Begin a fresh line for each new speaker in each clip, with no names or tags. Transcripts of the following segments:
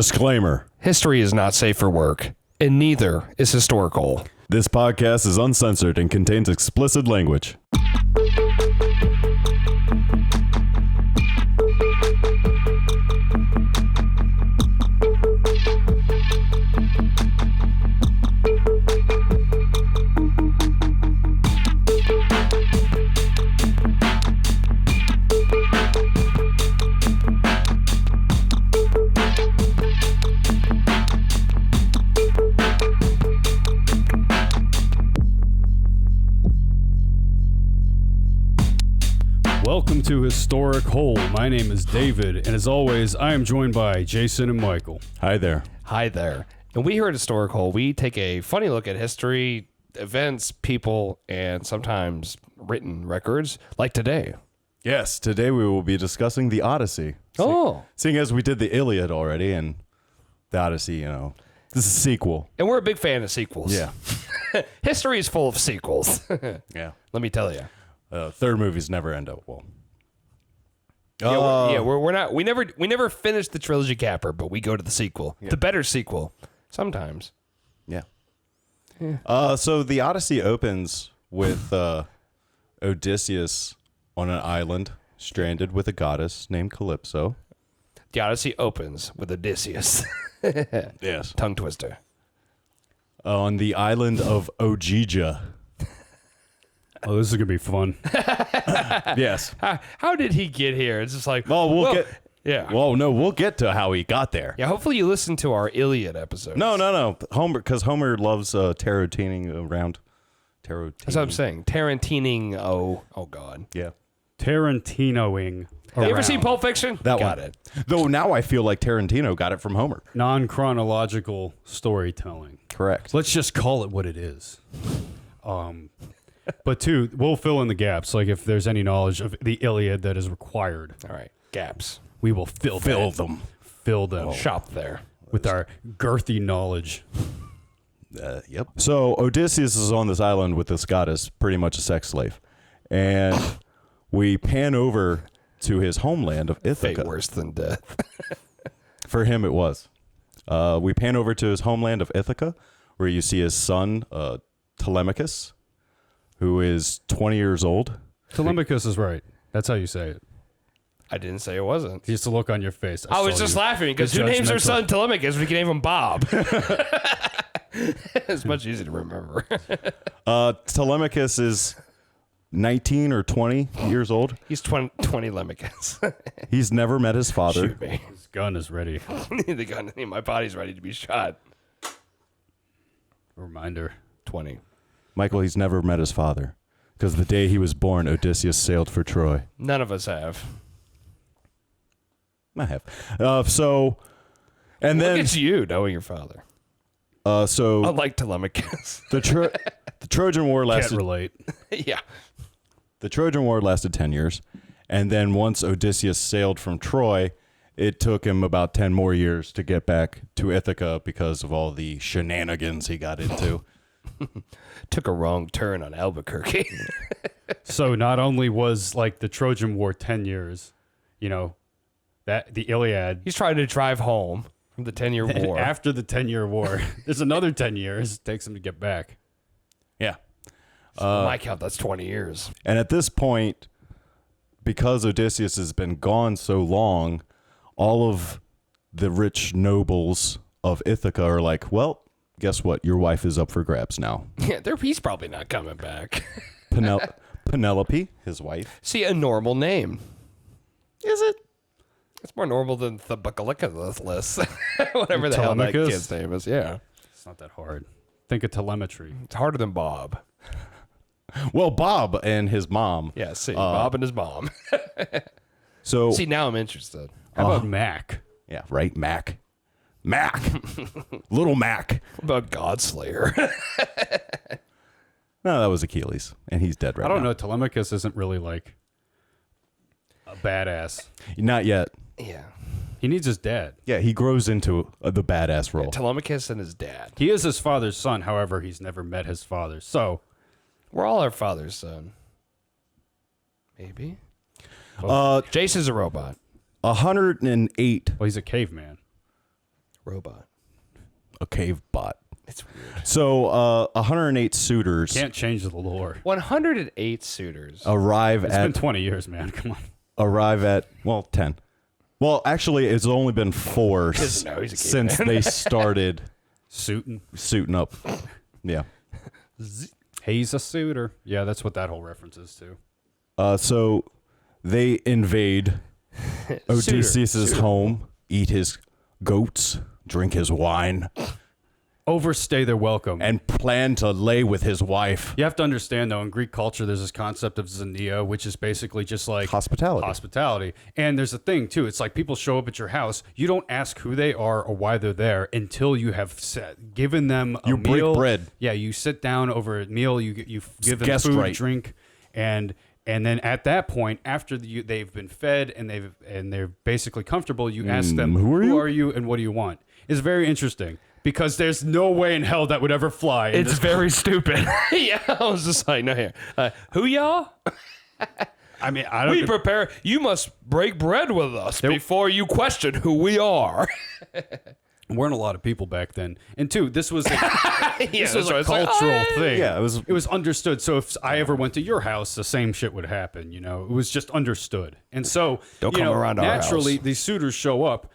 Disclaimer.
History is not safe for work, and neither is HistoricHole.
This podcast is uncensored and contains explicit language.
Welcome to HistoricHole. My name is David, and as always, I am joined by Jason and Michael.
Hi there.
Hi there. And we here at HistoricHole, we take a funny look at history, events, people, and sometimes written records, like today.
Yes, today we will be discussing the Odyssey. Seeing as we did the Iliad already and the Odyssey, you know, this is a sequel.
And we're a big fan of sequels.
Yeah.
History is full of sequels.
Yeah.
Let me tell you.
Third movies never end up well.
We're not. We never finish the trilogy capper, but we go to the sequel, the better sequel, sometimes.
Yeah. So the Odyssey opens with Odysseus on an island, stranded with a goddess named Calypso.
The Odyssey opens with Odysseus.
Yes.
Tongue twister.
On the island of Ogygia.
Oh, this is going to be fun.
Yes.
How did he get here? It's just like,
Well, we'll get.
Yeah.
Well, no, we'll get to how he got there.
Yeah, hopefully you listen to our Iliad episode.
No. Homer, because Homer loves tarotining around.
That's what I'm saying. Tarantining. Oh God.
Yeah.
Tarantinoing.
You ever seen Pulp Fiction? Got it.
Though now I feel like Tarantino got it from Homer.
Non-chronological storytelling.
Correct.
Let's just call it what it is. But two, we'll fill in the gaps. Like if there's any knowledge of the Iliad that is required,
All right. Gaps.
we will fill them. Fill them
Shop there.
with our girthy knowledge.
Yep. So Odysseus is on this island with this goddess, pretty much a sex slave. And we pan over to his homeland of
Fate
Ithaca.
worse than death.
For him, it was. We pan over to his homeland of Ithaca, where you see his son, Telemachus, who is 20 years old.
Telemachus is right. That's how you say it.
I didn't say it wasn't.
Just a look on your face.
I was just laughing because who names their son Telemachus? We can name him Bob. It's much easier to remember.
Telemachus is 19 or 20 years old.
He's 20 Lemachus.
He's never met his father.
Shoot me.
His gun is ready.
The gun. My body's ready to be shot.
Reminder.
20.
Michael, he's never met his father. Because the day he was born, Odysseus sailed for Troy.
None of us have.
I have. And then...
Look at you knowing your father.
So
Unlike Telemachus.
the Trojan War
Can't
lasted...
relate.
Yeah.
The Trojan War lasted 10 years. And then once Odysseus sailed from Troy, it took him about 10 more years to get back to Ithaca because of all the shenanigans he got into.
Took a wrong turn on Albuquerque.
So not only was like the Trojan War 10 years, you know, that the Iliad.
He's trying to drive home from the 10-year war.
After the 10-year war, there's another 10 years. It takes him to get back.
Yeah.
On my count, that's 20 years.
And at this point, because Odysseus has been gone so long, all of the rich nobles of Ithaca are like, well, guess what? Your wife is up for grabs now.
Yeah, he's probably not coming back.
Penelope, his wife.
See, a normal name.
Is it?
It's more normal than the Buckalicious. Whatever the hell that
Telemachus?
kid's name is. Yeah.
It's not that hard. Think of telemetry.
It's harder than Bob.
Well, Bob and his mom.
Yeah, see, Bob and his mom.
So
See, now I'm interested.
How about Mac?
yeah, right, Mac. Little Mac.
What about Godslayer?
No, that was Achilles, and he's dead right now.
I don't know. Telemachus isn't really like a badass.
Not yet.
Yeah.
He needs his dad.
Yeah, he grows into the badass role.
Telemachus and his dad.
He is his father's son. However, he's never met his father. So
We're all our father's son. Maybe.
Uh,
Jason's a robot.
108.
well, he's a caveman.
Robot.
A cave bot.
It's weird.
So 108 suitors
Can't change the lore.
108 suitors.
arrive
It's
at
been 20 years, man. Come on.
arrive at 10. Well, actually, it's only been 4
Doesn't know, he's a
since
caveman.
they started
Suiting.
suiting up. Yeah.
He's a suitor. Yeah, that's what that whole reference is to.
So they invade Odysseus's home, eat his goats, drink his wine,
Overstay their welcome.
and plan to lay with his wife.
You have to understand, though, in Greek culture, there's this concept of xenia, which is basically just like
Hospitality.
And there's a thing, too. It's like people show up at your house. You don't ask who they are or why they're there until you have given them a
You break
meal.
bread.
Yeah, you sit down over a meal. You give them
guest
food,
right.
drink, and then at that point, after they've been fed and they're basically comfortable, you ask them,
who are you?
and what do you want? It's very interesting. Because there's no way in hell that would ever fly.
It's very stupid. Yeah, I was just like, no, here. Who y'all?
I mean, I don't.
We prepare. You must break bread with us before you question who we are.
Weren't a lot of people back then, and two, this was this was
so
a
it's like,
cultural
oh,
thing.
Yeah,
it was understood. So if I ever went to your house, the same shit would happen. You know, it was just understood. And so
Don't
you
come
know,
around our
naturally,
house.
these suitors show up.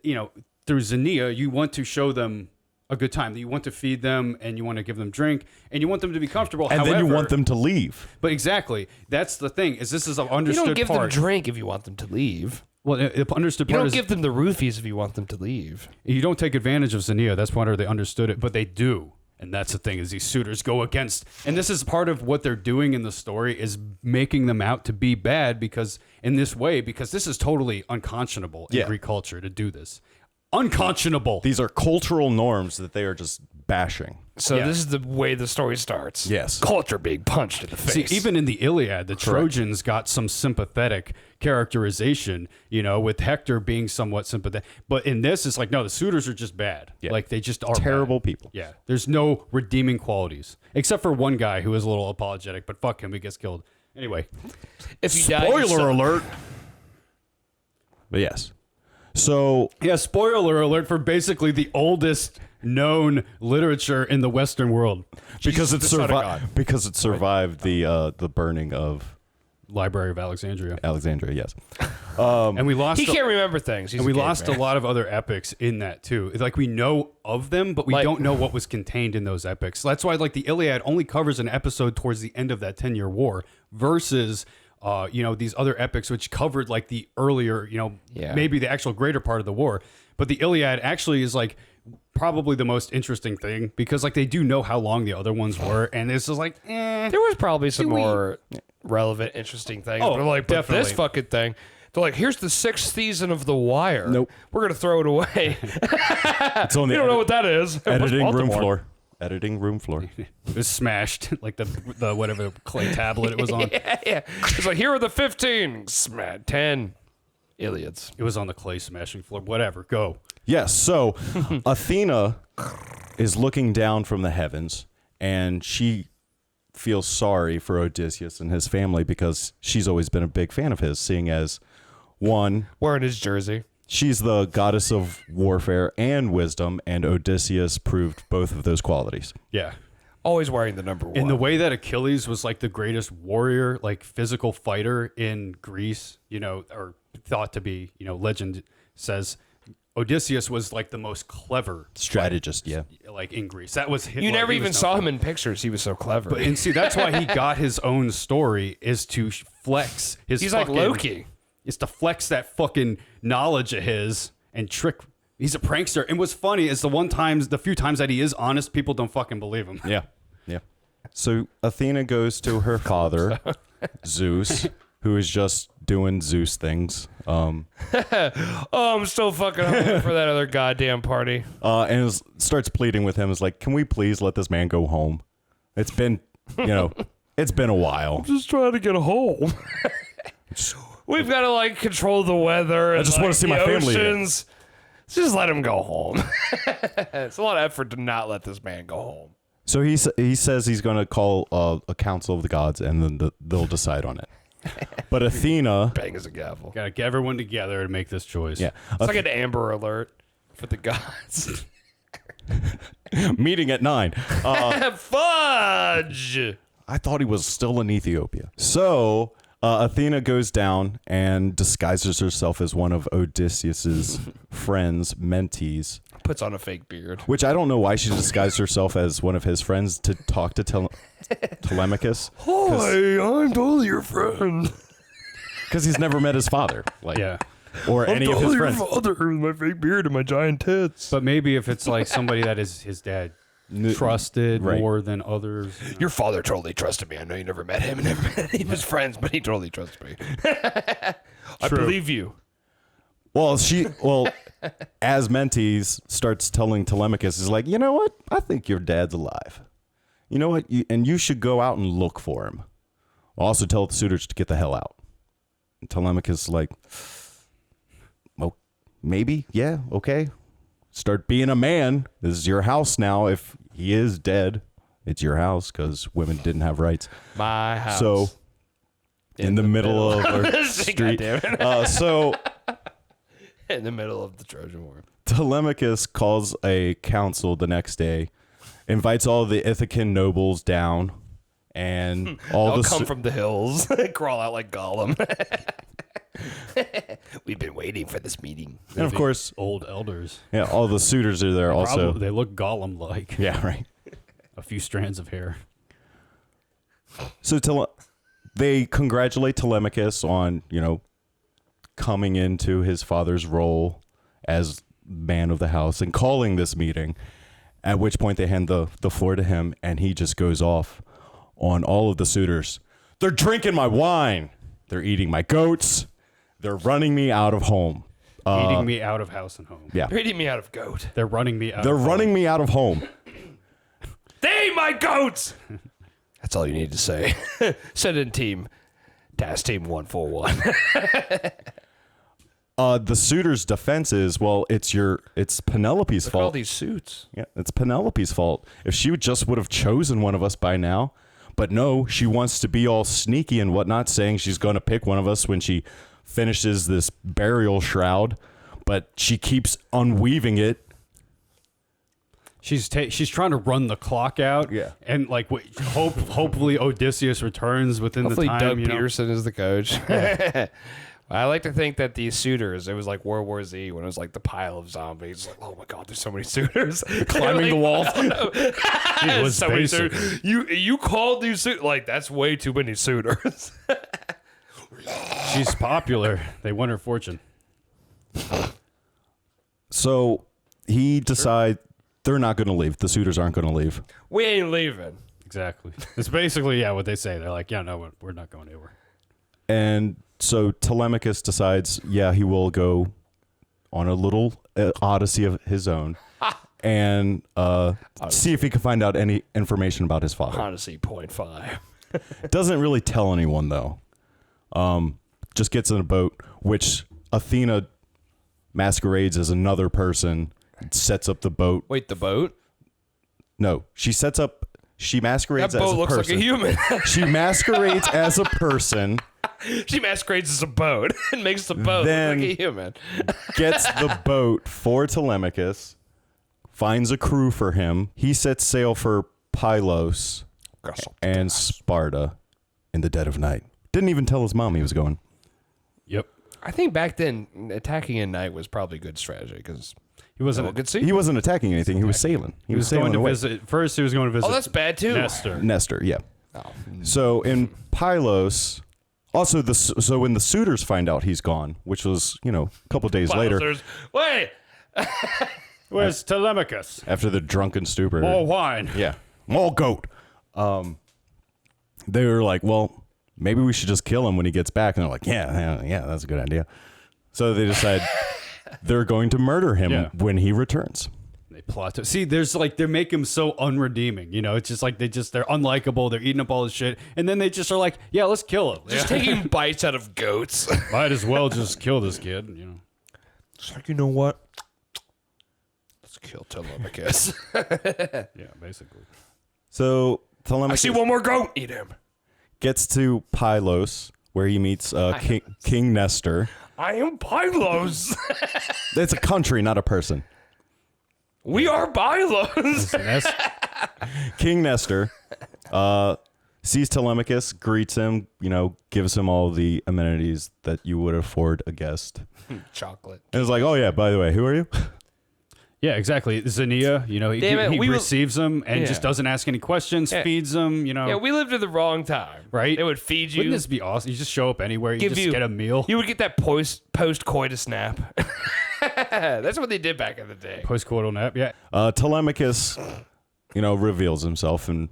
You know, through xenia, you want to show them a good time. You want to feed them, and you want to give them drink, and you want them to be comfortable.
And then you
However-
want them to leave.
But exactly, that's the thing. Is this is an
You
understood
don't give them
part.
drink if you want them to leave.
Well, the understood
You
part
don't
is
give them the roofies if you want them to leave.
you don't take advantage of xenia. That's part of they understood it, but they do. And that's the thing is these suitors go against, and this is part of what they're doing in the story is making them out to be bad because in this way, because this is totally unconscionable in
Yeah.
Greek culture to do this. Unconscionable.
These are cultural norms that they are just bashing.
So
Yeah.
this is the way the story starts.
Yes.
Culture being punched in the
See,
face.
even in the Iliad, the Trojans got some sympathetic characterization, you know, with Hector being somewhat sympathetic. But in this, it's like, no, the suitors are just bad.
Yeah.
Like, they just are
Terrible
bad.
people.
Yeah. There's no redeeming qualities, except for one guy who is a little apologetic, but fuck him, he gets killed. Anyway,
if you die, you suck.
alert. But yes. So
yeah, spoiler alert for basically the oldest known literature in the Western world.
because it
the Son of God.
survived the burning of
Library of Alexandria.
Alexandria, yes.
And we lost
He can't remember things. He's
and we
a
lost a
caveman.
lot of other epics in that too. It's like we know of them, but we
Like-
don't know what was contained in those epics. That's why like the Iliad only covers an episode towards the end of that 10-year war versus you know, these other epics which covered like the earlier, you know,
Yeah.
maybe the actual greater part of the war. But the Iliad actually is like probably the most interesting thing because like they do know how long the other ones were, and it's just like,
There was probably some more relevant, interesting things.
Oh,
but like, but this
definitely.
fucking thing. They're like, here's the 6th season of The Wire.
Nope.
We're gonna throw it away.
It's on the
You don't know what that is. What's
editing room
Baltimore?
floor. Editing room floor.
it was smashed like the whatever clay tablet it was on.
Yeah. It's like, here are the 15. 10 Iliads.
It was on the clay smashing floor. Whatever, go.
Yes. So Athena is looking down from the heavens, and she feels sorry for Odysseus and his family because she's always been a big fan of his, seeing as one,
Wearing his jersey.
she's the goddess of warfare and wisdom, and Odysseus proved both of those qualities.
Yeah.
Always wearing the number 1.
In the way that Achilles was like the greatest warrior, like physical fighter in Greece, you know, or thought to be, you know, legend says Odysseus was like the most clever
Strategist, yeah.
like in Greece. That was
You never even saw him in pictures. He was so clever.
But and see, that's why he got his own story is to flex his.
He's like Loki.
Is to flex that fucking knowledge of his and trick. He's a prankster. And what's funny is the few times that he is honest, people don't fucking believe him.
Yeah. Yeah. So Athena goes to her father, Zeus, who is just doing Zeus things.
Oh, I'm still fucking hungry for that other goddamn party.
And starts pleading with him. Is like, can we please let this man go home? It's been, it's been a while.
Just trying to get home. We've got to like control the weather. And,
just wanna
like,
see
the
my family again.
oceans. Just let him go home. It's a lot of effort to not let this man go home.
So he says he's going to call a council of the gods, and then they'll decide on it. But Athena,
Bang as a gavel.
Gotta get everyone together to make this choice.
yeah,
It's like an Amber Alert. For the gods.
Meeting at 9.
Fudge!
I thought he was still in Ethiopia. So Athena goes down and disguises herself as one of Odysseus's friends, mentees.
Puts on a fake beard.
Which I don't know why she disguised herself as one of his friends to talk to Telemachus.
Hi, I'm totally your friend.
Because he's never met his father. Like,
Yeah.
Or any of his friends.
Father with my fake beard and my giant tits.
But maybe if it's like somebody that is his dad trusted
Right.
more than others. You know.
Your father totally trusted me. I know you never met him and never met any of his friends, but he totally trusts me. I
True.
believe you.
Well, as mentees, starts telling Telemachus, is like, you know what? I think your dad's alive. You know what? And you should go out and look for him. Also tell the suitors to get the hell out. And Telemachus is like, well, maybe, yeah, okay. Start being a man. This is your house now. If he is dead, it's your house because women didn't have rights.
My house.
So, in the middle of our street. So,
in the middle of the Trojan War.
Telemachus calls a council the next day, invites all the Ithacan nobles down, and all
I'll
the
come from the hills, crawl out like Gollum. We've been waiting for this meeting.
and of course,
Old elders.
yeah, all the suitors are there also.
Probably, they look Gollum-like.
Yeah, right.
A few strands of hair.
So they congratulate Telemachus on, coming into his father's role as man of the house and calling this meeting, at which point they hand the floor to him, and he just goes off on all of the suitors. They're drinking my wine. They're eating my goats. They're running me out of home.
Eating me out of house and home.
Yeah.
You're eating me out of goat.
They're running me out
They're
of home.
running me out of home.
They ate my goats! That's all you need to say. Send in team. Task team 141.
The suitor's defense is, well, it's Penelope's
Look at all
fault.
these suits.
Yeah, it's Penelope's fault. If she would have chosen one of us by now, but no, she wants to be all sneaky and whatnot, saying she's going to pick one of us when she finishes this burial shroud, but she keeps unweaving it.
She's trying to run the clock out.
Yeah.
And hopefully Odysseus returns within
Hopefully
the time.
Doug
you know?
Peterson is the coach. I like to think that these suitors, it was like World War Z when it was like the pile of zombies. Like, oh my God, there's so many suitors.
Climbing the walls.
It was
so many
basic.
suitors. You called these suitors. Like, that's way too many suitors.
She's popular. They won her fortune.
So he decides they're not going to leave. The suitors aren't going to leave.
We ain't leaving.
Exactly. It's basically, what they say. They're like, yeah, no, we're not going anywhere.
And so Telemachus decides, he will go on a little odyssey of his own and see if he can find out any information about his father.
Odyssey 0.5.
Doesn't really tell anyone, though. Just gets in a boat, which Athena masquerades as another person, sets up the boat.
Wait, the boat?
No, she masquerades
That boat
as a
looks
person.
like a human.
She masquerades as a person,
She masquerades as a boat and makes the boat
Then-
look like a human.
gets the boat for Telemachus, finds a crew for him. He sets sail for Pylos and Sparta in the dead of night. Didn't even tell his mom he was going.
Yep.
I think back then, attacking at night was probably good strategy because
He wasn't.
no one could see.
He wasn't attacking anything. He was sailing. He was sailing
going to
away.
visit. First, he was going to visit.
Oh, that's bad too.
Nestor.
Nestor, yeah.
Oh.
So in Pylos, also so when the suitors find out he's gone, which was a couple days later,
Wait.
Where's Telemachus?
after the drunken stupor,
More wine.
yeah, more goat. They were like, well, maybe we should just kill him when he gets back, and they're like, yeah, that's a good idea. So they decide they're going to murder him when he returns.
They plot to they make him so unredeeming. It's just like they're unlikable. They're eating up all his shit, and then they just are like, yeah, let's kill him.
Just taking bites out of goats.
Might as well just kill this kid.
It's like, you know what? Let's kill Telemachus.
Yeah, basically.
So
I
Telemachus
see one more goat. Eat him.
gets to Pylos, where he meets King Nestor.
I am Pylos.
It's a country, not a person.
We are Bylos.
King Nestor sees Telemachus, greets him, gives him all the amenities that you would afford a guest.
Chocolate.
And it's like, oh yeah, by the way, who are you?
Yeah, exactly. Xenia, he receives them and just doesn't ask any questions, feeds them,
Yeah, we lived in the wrong time.
Right?
They would feed you.
Wouldn't this be awesome? You just show up anywhere, you just get a meal.
You would get that post-coitus nap. That's what they did back in the day.
Post-coital nap, yeah.
Telemachus, reveals himself, and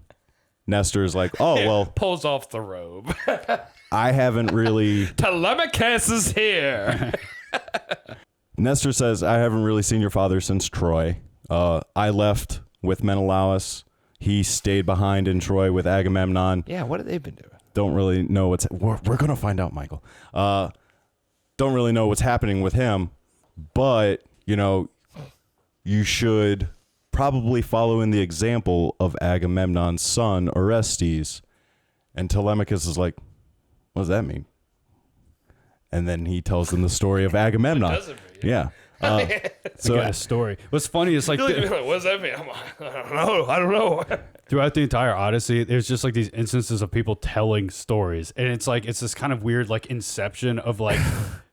Nestor's like, oh, well,
Pulls off the robe.
I haven't really...
Telemachus is here.
Nestor says, I haven't really seen your father since Troy. I left with Menelaus. He stayed behind in Troy with Agamemnon.
Yeah, what have they been doing?
Don't really know what's... We're going to find out, Michael. Don't really know what's happening with him, but, you should probably follow in the example of Agamemnon's son, Orestes. And Telemachus is like, what does that mean? And then he tells them the story of Agamemnon.
What does it mean?
Yeah.
So got a story. What's funny is like
What does that mean? I don't know.
throughout the entire Odyssey, there's just like these instances of people telling stories, and it's this kind of weird like inception of like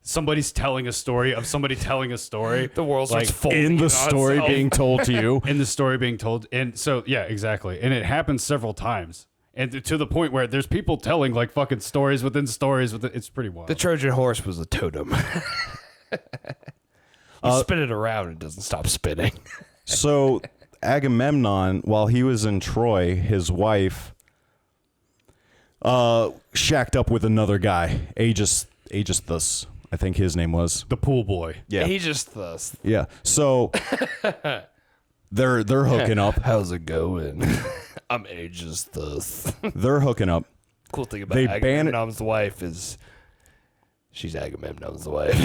somebody's telling a story of somebody telling a story.
The world's
like
like folding
In the
on
story
itself.
being told to you.
in the story being told, and so yeah, exactly, and it happens several times. And to the point where there's people telling like fucking stories within stories. It's pretty wild.
The Trojan horse was a totem. You spin it around, it doesn't stop spinning.
So Agamemnon, while he was in Troy, his wife shacked up with another guy, Aegisthus, I think his name was.
The pool boy.
Yeah.
He just thus.
Yeah. So they're hooking up.
How's it going? I'm ages thus.
They're hooking up.
Cool thing about
They ban-
Agamemnon's wife is she's Agamemnon's wife.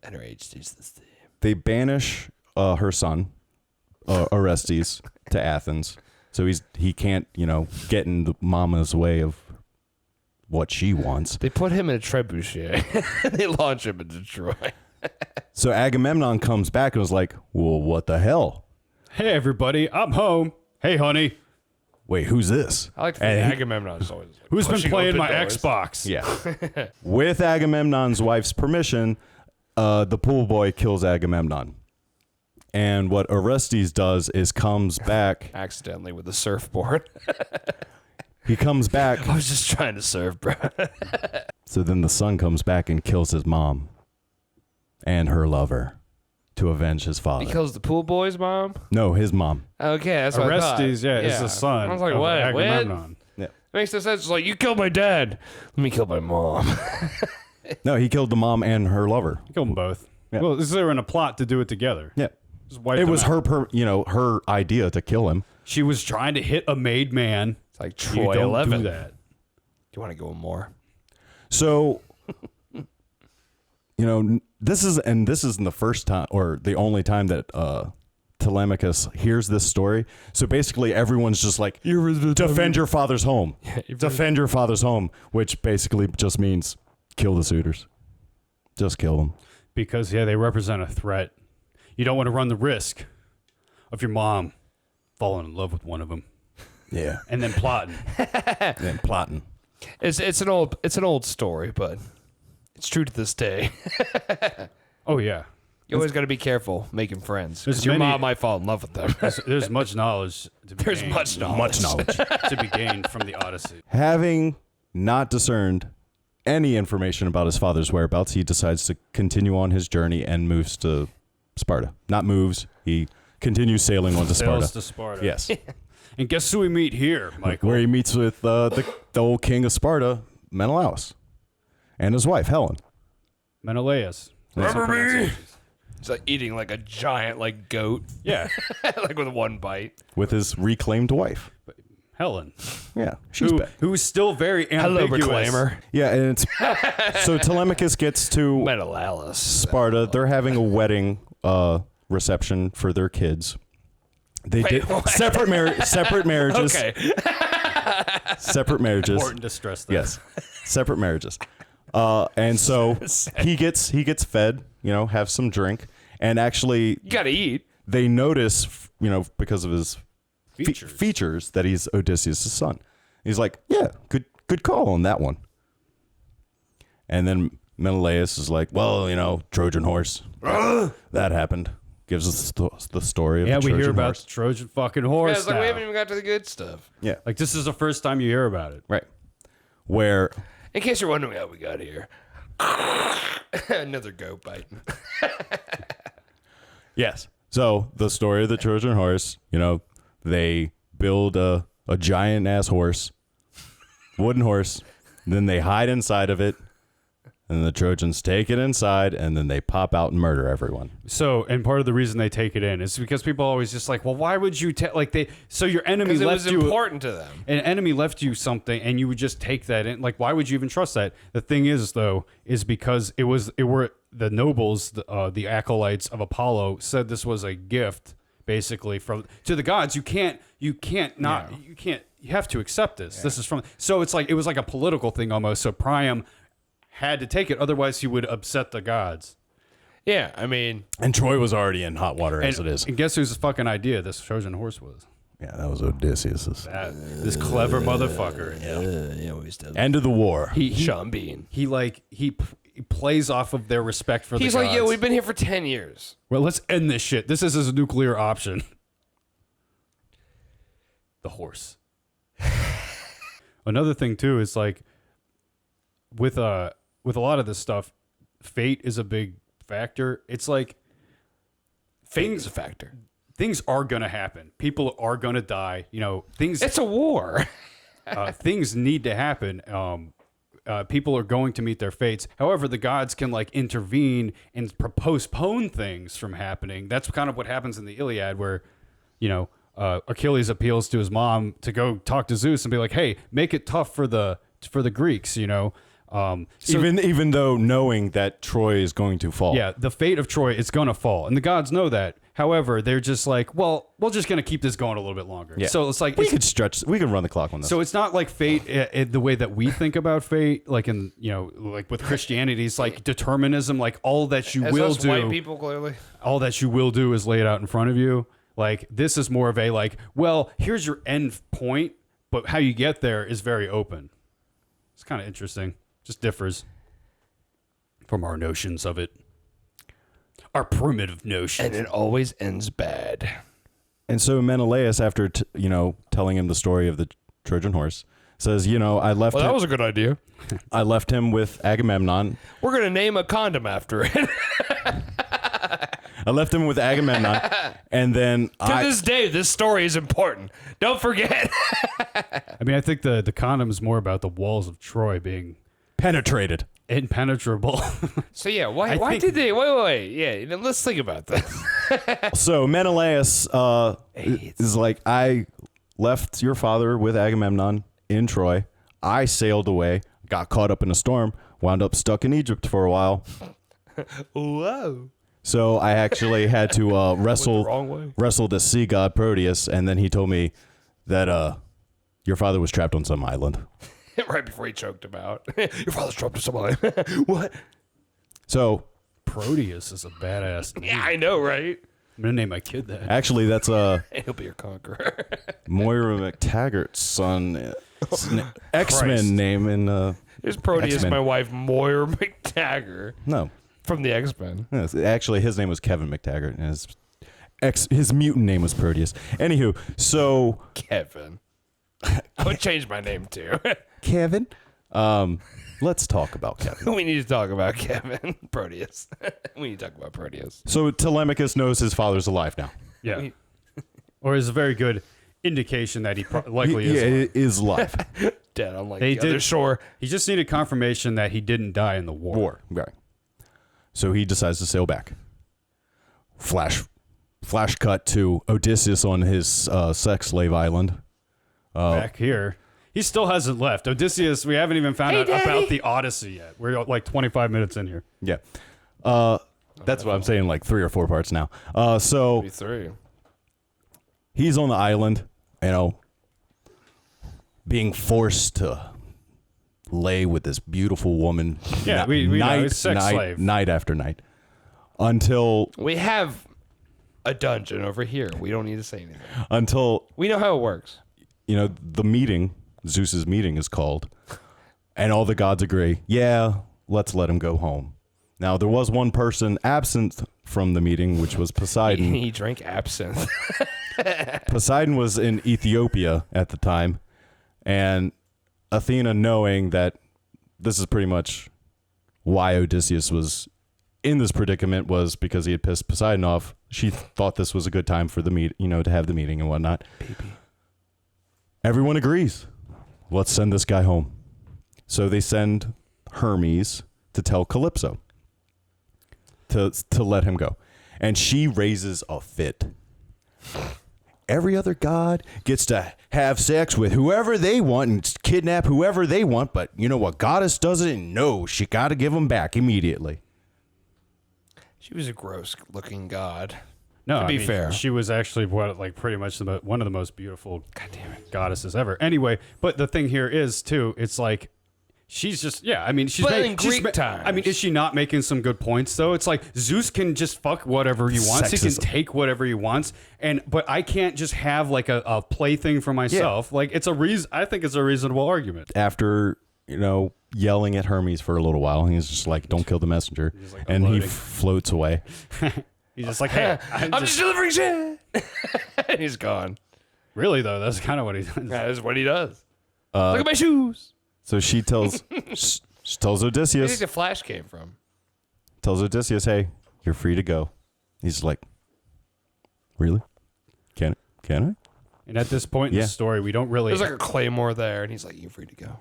And her age is the same.
They banish her son, Orestes, to Athens. So he can't, get in the mama's way of what she wants.
They put him in a trebuchet. They launch him into Troy.
So Agamemnon comes back and was like, well, what the hell?
Hey everybody, I'm home. Hey honey,
Wait, who's this?
I like to think Agamemnon's always like
who's been
pushing
playing
open
my
doors.
Xbox?
Yeah. With Agamemnon's wife's permission, the pool boy kills Agamemnon. And what Orestes does is comes back.
Accidentally with a surfboard.
He comes back.
I was just trying to surf, bro.
So then the son comes back and kills his mom and her lover to avenge his father.
He kills the pool boy's mom?
No, his mom.
Okay, that's what I thought.
Orestes, is the son
I was like,
of
what?
Agamemnon.
Yeah.
Makes no sense. It's like, you killed my dad. Let me kill my mom.
No, he killed the mom and her lover.
Kill them both.
Yeah.
Well, they were in a plot to do it together.
Yeah.
Just wipe
It
them
was
out.
her idea to kill him.
She was trying to hit a made man.
It's like
You
Troy
don't
11.
do that.
Do you want to go more?
So, this isn't the first time or the only time that Telemachus hears this story. So basically, everyone's just like, defend your father's home. Defend your father's home, which basically just means kill the suitors. Just kill them.
Because they represent a threat. You don't want to run the risk of your mom falling in love with one of them
Yeah.
and then plotting.
And plotting.
It's an old story, but it's true to this day.
Oh yeah.
You always got to be careful making friends.
There's
Because your
many-
mom might fall in love with them.
There's much knowledge to be
There's
gained,
much knowledge.
Much knowledge.
to be gained from the Odyssey.
Having not discerned any information about his father's whereabouts, he decides to continue on his journey and moves to Sparta. Not moves. He continues sailing on to Sparta.
Sails to Sparta.
Yes.
And guess who we meet here, Michael?
Where he meets with the old king of Sparta, Menelaus, and his wife, Helen.
Menelaus.
Remember me? It's like eating like a giant like goat,
Yeah.
like with one bite.
With his reclaimed wife.
Helen.
Yeah. She's back.
Who's still very
Hello,
ambiguous.
reclaimer.
Yeah, and it's so Telemachus gets to
Menelaus.
Sparta. They're having a wedding reception for their kids. They did
what?
separate marriages.
Okay.
Separate marriages.
Important to stress that.
Yes. Separate marriages. And so he gets fed, have some drink, And actually,
You gotta eat.
they notice, because of his
Features.
that he's Odysseus' son. He's like, yeah, good call on that one. And then Menelaus is like, well, Trojan horse. That happened. Gives us the story of the Trojan
we hear about
horse.
the Trojan fucking
Yeah,
horse
it's like
now.
we haven't even got to the good stuff.
Yeah,
Like, this is the first time you hear about it.
right. Where
In case you're wondering how we got here. Another goat biting.
yes. So the story of the Trojan horse, they build a giant ass horse, wooden horse, then they hide inside of it, and the Trojans take it inside, and then they pop out and murder everyone.
So, and part of the reason they take it in is because people are always just like, well, why would you so your enemy
Because it
left
was
you
important to them.
an enemy left you something and you would just take that in. Like, why would you even trust that? The thing is, though, is because it were the nobles, the acolytes of Apollo said this was a gift, basically, to the gods. You have to accept this. Yeah. This is from, so it was like a political thing almost. So Priam had to take it, otherwise he would upset the gods.
Yeah, I mean,
And Troy was already in hot water as it is.
And guess whose fucking idea this Trojan horse was?
Yeah, that was Odysseus's.
This clever motherfucker.
yeah, always does.
End of the war.
Sean Bean.
He plays off of their respect for
He's
the gods.
like, yeah, we've been here for 10 years.
Well, let's end this shit. This is his nuclear option. The horse. Another thing too is like with a lot of this stuff, fate is a big factor. It's like
Fate is a factor.
things are gonna happen. People are gonna die. Things.
It's a war.
Things need to happen. People are going to meet their fates. However, the gods can intervene and postpone things from happening. That's kind of what happens in the Iliad, where Achilles appeals to his mom to go talk to Zeus and be like, "Hey, make it tough for the Greeks."
Even though knowing that Troy is going to fall.
Yeah, the fate of Troy is going to fall, and the gods know that. However, they're just like, well, we're just going to keep this going a little bit longer.
Yeah.
So it's like
We can run the clock on this.
So it's not like fate the way that we think about fate, like like with Christianity, it's like determinism, like all that you
As
will
us
do,
white people, clearly.
all that you will do is laid out in front of you. Like this is more of a well, here's your end point, but how you get there is very open. It's kind of interesting. Just differs from our notions of it. Our primitive notions.
And it always ends bad.
And so Menelaus, after telling him the story of the Trojan horse, says, I left.
Well, that was a good idea.
I left him with Agamemnon.
We're going to name a condom after it.
I left him with Agamemnon, and then
To this day, this story is important. Don't forget.
I mean, I think the condom is more about the walls of Troy being
penetrated.
impenetrable.
So yeah, why did they? Wait. Yeah, let's think about this.
So Menelaus is like, I left your father with Agamemnon in Troy. I sailed away, got caught up in a storm, wound up stuck in Egypt for a while.
Whoa.
So I actually had to wrestle
wrong way.
the sea god Proteus, and then he told me that your father was trapped on some island.
Right before he choked him out. Your father's trapped in some island. What?
So
Proteus is a badass name.
Yeah, I know, right?
I'm gonna name my kid that.
actually, that's
He'll be your conqueror.
Moira McTaggart's son. X-Men
Christ.
name in
There's Proteus,
X-Men.
my wife, Moira McTaggart
no.
from the X-Men.
Yes, actually, his name was Kevin McTaggart, and his mutant name was Proteus. Anywho, so
Kevin. I would change my name too.
Kevin, let's talk about Kevin.
We need to talk about Kevin. Proteus. We need to talk about Proteus.
So Telemachus knows his father's alive now.
Yeah. Or is a very good indication that he likely is.
Yeah, it is alive.
Dead on like
They
the other
did-
shore.
He just needed confirmation that he didn't die in the war.
War, right? So he decides to sail back. Flash cut to Odysseus on his sex slave island.
Back here. He still hasn't left. Odysseus, we haven't even found out about the Odyssey yet. We're like 25 minutes in here.
Yeah. That's what I'm saying, like 3 or 4 parts now. So
3.
he's on the island, being forced to lay with this beautiful woman.
Yeah, we know, he's sex slave.
Night after night. until
We have a dungeon over here. We don't need to say anything.
until
We know how it works.
the meeting, Zeus's meeting is called, and all the gods agree. Yeah, let's let him go home. Now there was one person absent from the meeting, which was Poseidon.
He drank absinthe.
Poseidon was in Ethiopia at the time, and Athena, knowing that this is pretty much why Odysseus was in this predicament, was because he had pissed Poseidon off. She thought this was a good time for the to have the meeting and whatnot.
Baby.
Everyone agrees. Let's send this guy home. So they send Hermes to tell Calypso to let him go, and she raises a fit. Every other god gets to have sex with whoever they want and kidnap whoever they want, but you know what goddess doesn't? No, she got to give them back immediately.
She was a gross looking god.
No,
to be fair.
she was actually pretty much one of the most beautiful goddesses ever. Anyway, but the thing here is too, it's like she's just she's
But in Greek times.
is she not making some good points though? It's like Zeus can just fuck whatever he wants. He can
Sexism.
take whatever he wants, but I can't just have like a plaything for myself. Like it's a reason. I think it's a reasonable argument.
After yelling at Hermes for a little while, he's just like, "Don't kill the messenger,"
like,
and he
unloading.
floats away.
He's just like, hey,
I'm just delivering shit. He's gone.
really though. That's kind of what he does.
That is what he does. Look at my shoes.
So she tells she tells
Where do you
Odysseus,
think the flash came from?
"Hey, you're free to go." He's like, "Really? Can I?"
And at this point in
Yeah.
the story, we don't really.
There's like a claymore there, and he's like, "You're free to go."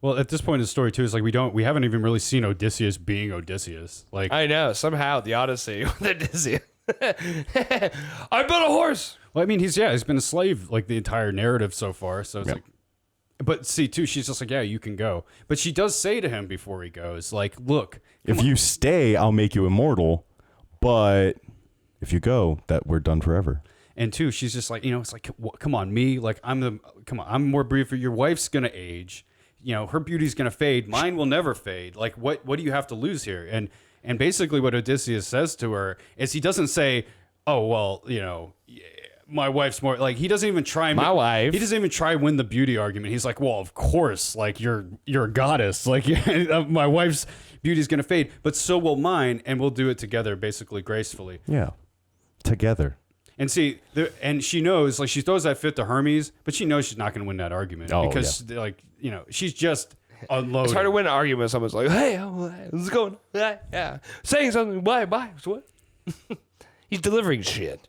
Well, at this point in the story too, it's like we haven't even really seen Odysseus being Odysseus. Like,
I know. Somehow the Odyssey with Odysseus. I built a horse.
well, I mean, he's been a slave like the entire narrative so far. So it's
Yeah.
like, but see too, she's just like, yeah, you can go. But she does say to him before he goes, like, look,
If you stay, I'll make you immortal, but if you go, that we're done forever.
and two, she's just like, it's like, come on, me, like I'm more brief. Your wife's gonna age. Her beauty's gonna fade. Mine will never fade. Like, what do you have to lose here? And basically, what Odysseus says to her is he doesn't say, oh well, my wife's more like he doesn't even try.
My wife.
He doesn't even try win the beauty argument. He's like, well, of course, like you're a goddess. Like my wife's beauty's gonna fade, but so will mine, and we'll do it together, basically gracefully.
Yeah, together.
And see, and she knows, like, she throws that fit to Hermes, but she knows she's not going to win that argument because, she's just unloading.
It's hard to win an argument with someone's like, "Hey, what's going on?" Yeah, saying something. Why? What? He's delivering shit.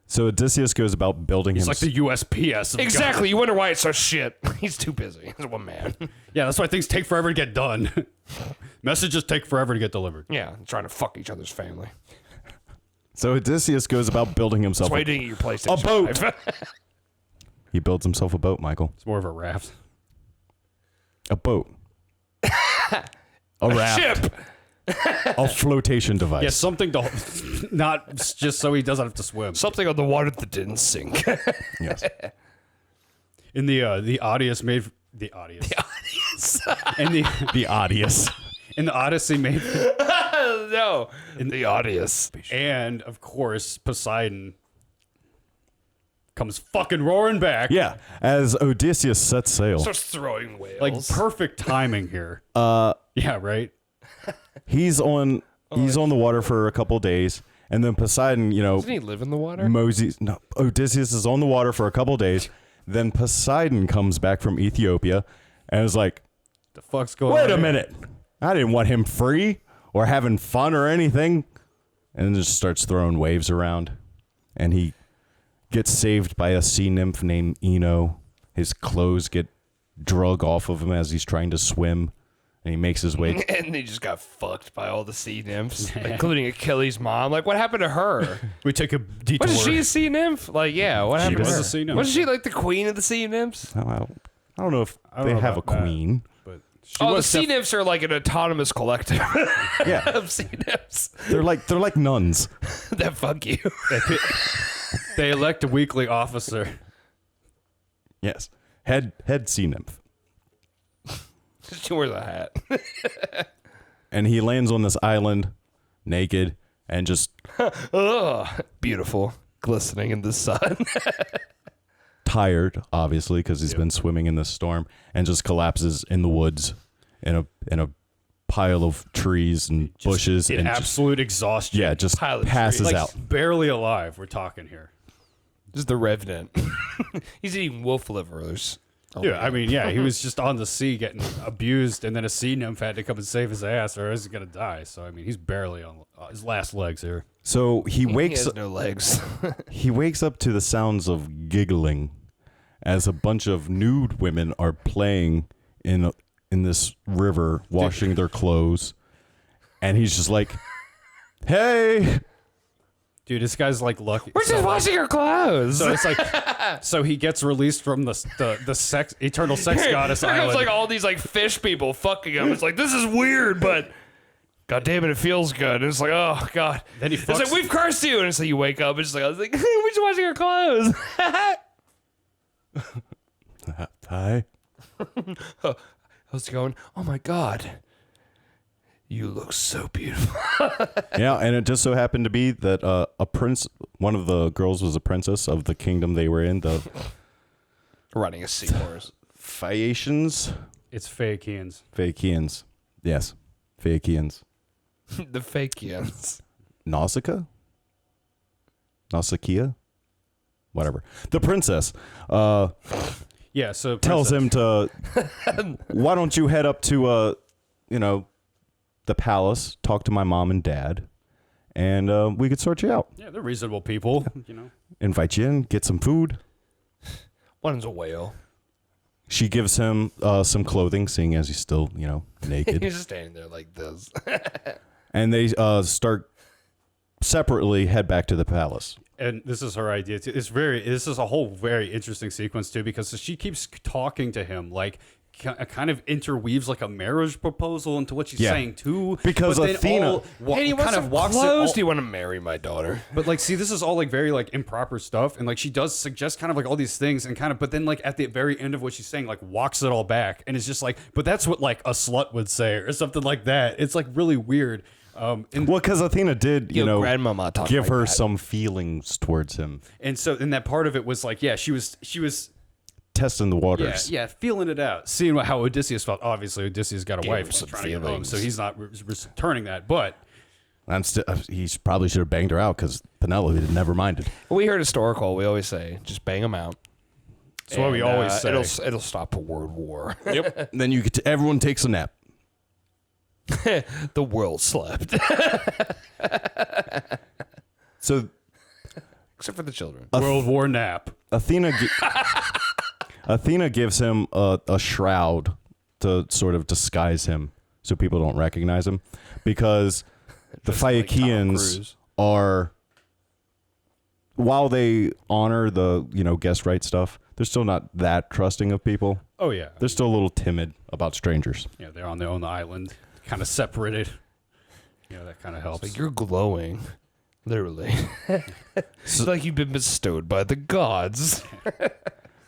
So Odysseus goes about building
He's like the USPS. Of
Exactly.
God.
You wonder why it's so shit. He's too busy. He's one man.
Yeah, that's why things take forever to get done. Messages take forever to get delivered.
Yeah, trying to fuck each other's family.
So Odysseus goes about building himself
That's why you didn't get your PlayStation.
A boat.
5.
He builds himself a boat, Michael.
It's more of a raft.
A boat. A raft.
Ship.
A flotation device.
Yeah, something to not just so he doesn't have to swim.
Something on the water that didn't sink.
Yes.
In the Odysseus made the Odysseus. And
The Odysseus.
in the Odyssey made
No. In the audience.
and of course Poseidon comes fucking roaring back.
Yeah. As Odysseus sets sail,
Starts throwing whales.
Like perfect timing here. Yeah, right.
he's on the water for a couple days, and then Poseidon,
Doesn't he live in the water?
Odysseus is on the water for a couple days. Then Poseidon comes back from Ethiopia and is like,
The fuck's going on?
"Wait a
here?
minute. I didn't want him free or having fun or anything." And then just starts throwing waves around. And he gets saved by a sea nymph named Ino. His clothes get drug off of him as he's trying to swim. And he makes his way.
And he just got fucked by all the sea nymphs, including Achilles' mom. Like, what happened to her?
We take a detour.
Wasn't she a sea nymph? Like, yeah, what happened
was
to her?
a sea nymph.
Wasn't she like the queen of the sea nymphs?
I don't know if
don't
they
know
have a
about that.
queen.
But she
Oh, the
was
sea nymphs are like an autonomous collective
Yeah.
of sea nymphs
They're like nuns.
that fuck you.
They elect a weekly officer.
Yes. Head sea nymph.
She wears a hat.
And he lands on this island naked, and just
Oh, beautiful, glistening in the sun.
tired, obviously, because he's been swimming in this storm, and just collapses in the woods in a pile of trees and bushes.
In
and
absolute exhaustion.
yeah, just
Pile of
passes
trees.
out.
Barely alive, we're talking here.
This is the Revenant. He's eating wolf livers.
Yeah, I mean, yeah, he was just on the sea getting abused, and then a sea nymph had to come and save his ass, or he's gonna die. So I mean, he's barely on his last legs here.
So he
He
wakes
has no legs.
he wakes up to the sounds of giggling as a bunch of nude women are playing in this river, washing their clothes, and he's just like, "Hey."
Dude, this guy's like lucky.
We're just washing our clothes.
So it's like, so he gets released from the sex eternal sex goddess
There comes
island.
like all these like fish people fucking him. It's like, this is weird, but God damn it, it feels good. And it's like, oh God.
Then he
It's like,
fucks-
we've cursed you. And it's like, you wake up. It's like, I was like, we're just washing our clothes.
Hi.
How's it going? Oh my God. You look so beautiful.
Yeah, and it just so happened to be that a prince, one of the girls was a princess of the kingdom they were in, the
Running a seahorse.
Phaeacians.
It's Phaeacians.
Phaeacians. Yes. Phaeacians.
The fakians.
Nausicaa? Nausicaa? Whatever. The princess
Yeah, so
tells him to, why don't you head up to, the palace, talk to my mom and dad, and we could sort you out.
Yeah, they're reasonable people, you know.
Invite you in, get some food.
One's a whale.
She gives him some clothing, seeing as he's still, naked.
He's just standing there like this.
And they start separately head back to the palace.
And this is her idea too. This is a whole very interesting sequence too, because she keeps talking to him like kind of interweaves like a marriage proposal into what she's saying too.
Because
Hey, do you want
kind
some
of walks it
clothes?
all-
Do you want to marry my daughter?
But like, see, this is all like very like improper stuff, and like she does suggest kind of like all these things, and kind of, but then like at the very end of what she's saying, like walks it all back, and it's just like, but that's what like a slut would say or something like that. It's like really weird. And
Well, because Athena did,
grandmama talk
give
like
her
that.
some feelings towards him,
and so and that part of it was like, yeah, she was
testing the waters.
yeah, feeling it out, seeing how Odysseus felt. Obviously, Odysseus got a
Gave
wife,
him some
trying to get home,
feelings.
so he's not returning that, but.
He probably should have banged her out because Penelope had never minded.
We heard HistoricHole. We always say, just bang them out.
That's what we always say.
It'll stop a world war.
Yep.
Then everyone takes a nap.
The world slept.
So
Except for the children.
World War nap.
Athena gives him a shroud to sort of disguise him so people don't recognize him, because the
Just like Tom
Phaeacians
Cruise.
are, while they honor the guest right stuff, they're still not that trusting of people.
Oh yeah.
They're still a little timid about strangers.
Yeah, they're on their own island, kind of separated. That kind of helps.
Like, you're glowing. Literally. It's like you've been bestowed by the gods.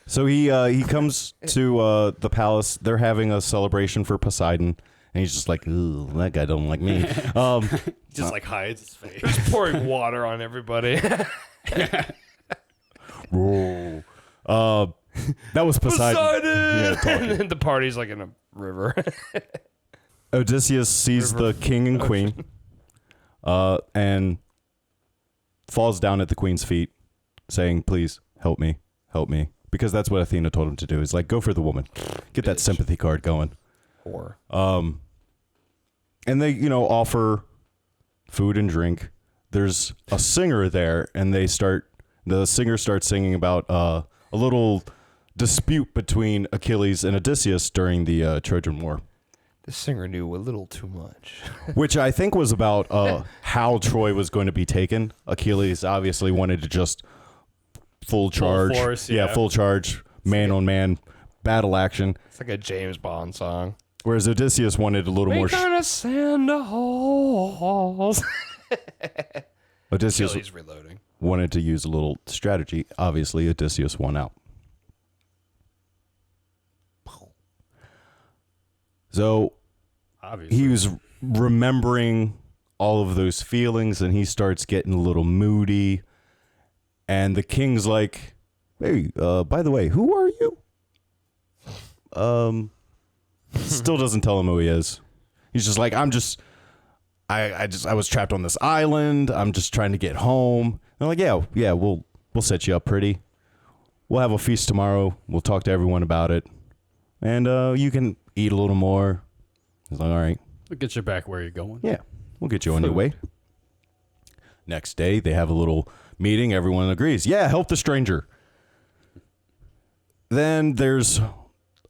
So he comes to the palace. They're having a celebration for Poseidon, and he's just like, "Ooh, that guy don't like me."
Just like hides his face.
Just pouring water on everybody.
Whoa. That was Poseidon. Yeah, talking.
And the party's like in a river.
Odysseus sees
River
the king and queen, and falls down at the queen's feet, saying, "Please help me, help me," because that's what Athena told him to do. Is like, go for the woman, get that sympathy card going.
Or
And they, offer food and drink. There's a singer there, and the singer starts singing about a little dispute between Achilles and Odysseus during the Trojan War,
the singer knew a little too much.
which I think was about how Troy was going to be taken. Achilles obviously wanted to just full charge,
force, yeah.
full charge, man on man, battle action.
It's like a James Bond song.
Whereas Odysseus wanted a little more.
We're gonna send a horse.
Odysseus
Achilles reloading.
wanted to use a little strategy. Obviously, Odysseus won out. So
Obviously.
he was remembering all of those feelings, and he starts getting a little moody. And the king's like, hey, by the way, who are you? Still doesn't tell him who he is. He's just like, I was trapped on this island. I'm just trying to get home. They're like, yeah, we'll set you up pretty. We'll have a feast tomorrow. We'll talk to everyone about it. And you can eat a little more. He's like, all right.
We'll get you back where you're going.
Yeah, we'll get you on your way. Next day, they have a little meeting. Everyone agrees. Yeah, help the stranger. Then there's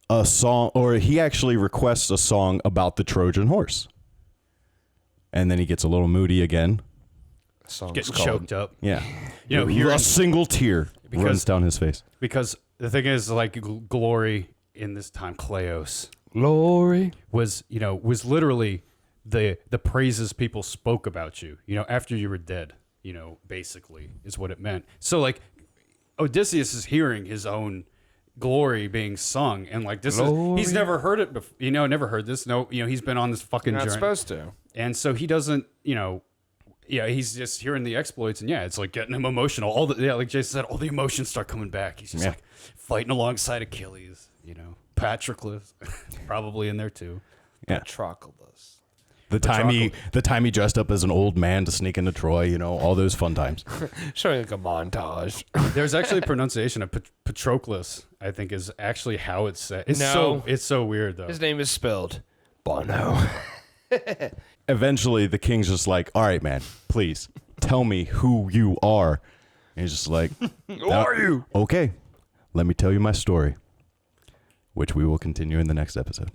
a song, or he actually requests a song about the Trojan horse. And then he gets a little moody again.
Getting choked up.
Yeah.
You know,
a single tear runs down his face.
Because the thing is, like, glory in this time, Kleos,
Glory
was literally the praises people spoke about you, after you were dead, basically is what it meant. So, like, Odysseus is hearing his own glory being sung, and like he's never heard it before, never heard this. No, he's been on this fucking
not
journey.
Supposed to.
And so he doesn't, he's just hearing the exploits, and it's like getting him emotional. Like Jason said, all the emotions start coming back. He's just like fighting alongside Achilles, Patroclus, probably in there too.
Yeah.
Patroclus.
The time he dressed up as an old man to sneak into Troy, all those fun times.
Showing like a montage.
There's actually a pronunciation of Patroclus, I think, is actually how it's said. It's so weird though.
His name is spelled Bono.
Eventually, the king's just like, all right, man, please tell me who you are. And he's just like,
who are you?
Okay, let me tell you my story, which we will continue in the next episode.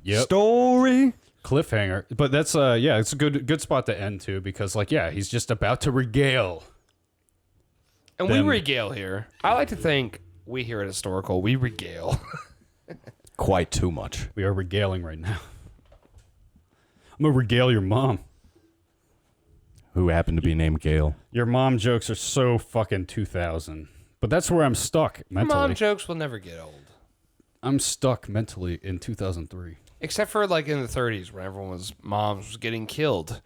Yep.
Story.
Cliffhanger. But that's it's a good spot to end too, because he's just about to regale.
And we regale here. I like to think we here at HistoricHole, we regale.
Quite too much.
We are regaling right now. I'm gonna regale your mom.
Who happened to be named Gail.
Your mom jokes are so fucking 2000. But that's where I'm stuck mentally.
Mom jokes will never get old.
I'm stuck mentally in 2003.
Except for like in the 30s when everyone's moms was getting killed.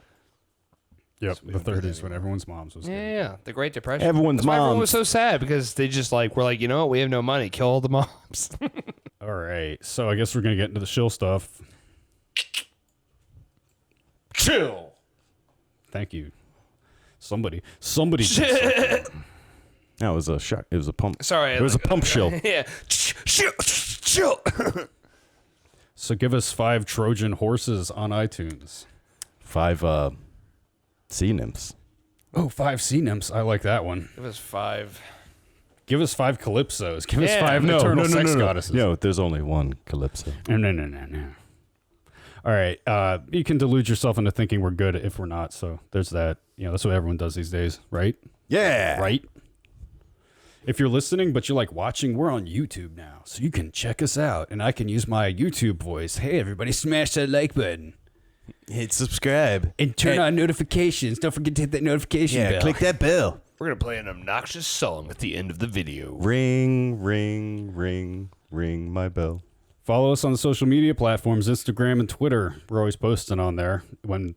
Yep, the 30s when everyone's moms was getting
Yeah, the Great Depression.
Everyone's
That's why everyone
moms.
was so sad because they just were like, you know what, we have no money, kill all the moms.
All right, so I guess we're gonna get into the shill stuff.
Chill.
Thank you. Somebody. Did
No, it was a shot. It was a pump.
Sorry.
It was a pump shill.
Yeah. Chill.
So give us 5 Trojan horses on iTunes.
5 sea nymphs.
Oh, 5 sea nymphs. I like that one.
It was 5.
Give us 5 Calypsos. Give us
Yeah.
5 eternal sex goddesses.
No, there's only one Calypso.
No. All right. You can delude yourself into thinking we're good if we're not. So there's that. That's what everyone does these days, right?
Yeah.
Right? If you're listening, but you like watching, we're on YouTube now. So you can check us out. And I can use my YouTube voice. Hey, everybody, smash that like button.
Hit subscribe.
And turn on notifications. Don't forget to hit that notification bell.
Click that bell.
We're going to play an obnoxious song at the end of the video.
Ring, ring, ring, ring my bell.
Follow us on the social media platforms, Instagram and Twitter. We're always posting on there when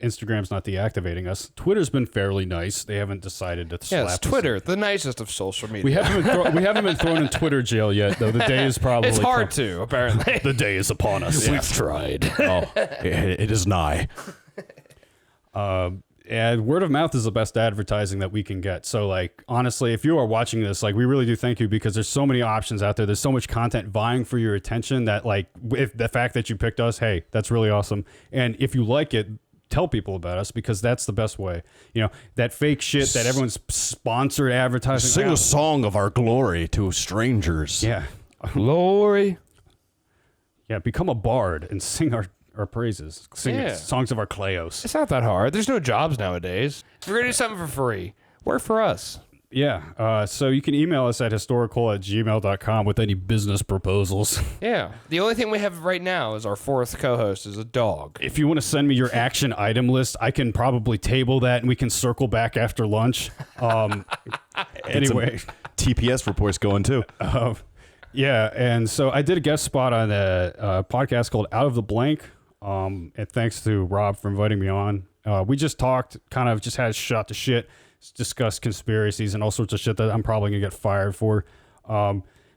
Instagram's not deactivating us. Twitter's been fairly nice. They haven't decided to slap us.
Yes, Twitter, the nicest of social media.
We haven't been thrown in Twitter jail yet, though. The day is probably...
It's hard to, apparently.
The day is upon us.
We've tried.
Oh, it is nigh.
And word of mouth is the best advertising that we can get. So, honestly, if you are watching this, we really do thank you, because there's so many options out there. There's so much content vying for your attention that, if the fact that you picked us, hey, that's really awesome. And if you like it, tell people about us, because that's the best way. That fake shit that everyone's sponsored advertising.
Sing a song of our glory to strangers.
Yeah.
Glory.
Yeah, become a bard and sing our praises. Sing songs of our Kleos.
It's not that hard. There's no jobs nowadays. If we're going to do something for free, work for us.
Yeah. So you can email us at historichole@gmail.com with any business proposals.
Yeah. The only thing we have right now is our 4th co-host is a dog.
If you want to send me your action item list, I can probably table that and we can circle back after lunch. Anyway.
TPS reports going too.
Yeah. And so I did a guest spot on a podcast called Out of the Blank And thanks to Rob for inviting me on. We just talked, kind of just had shot to shit, discussed conspiracies and all sorts of shit that I'm probably gonna get fired for.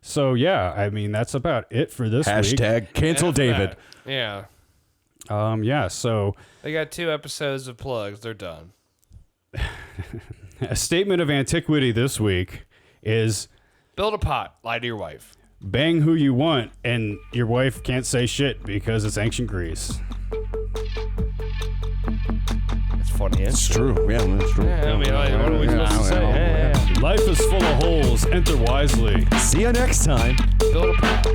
So yeah, I mean that's about it for this week.
Hashtag cancel David.
Yeah.
Yeah. So
They got 2 episodes of plugs. They're done.
a statement of antiquity this week is
Build a pot. Lie to your wife.
bang who you want, and your wife can't say shit because it's ancient Greece.
It's funny.
It's true. Yeah, that's true.
Yeah, I mean, like, what are we supposed to say? Yeah.
Life is full of holes. Enter wisely.
See you next time.
Build a pot.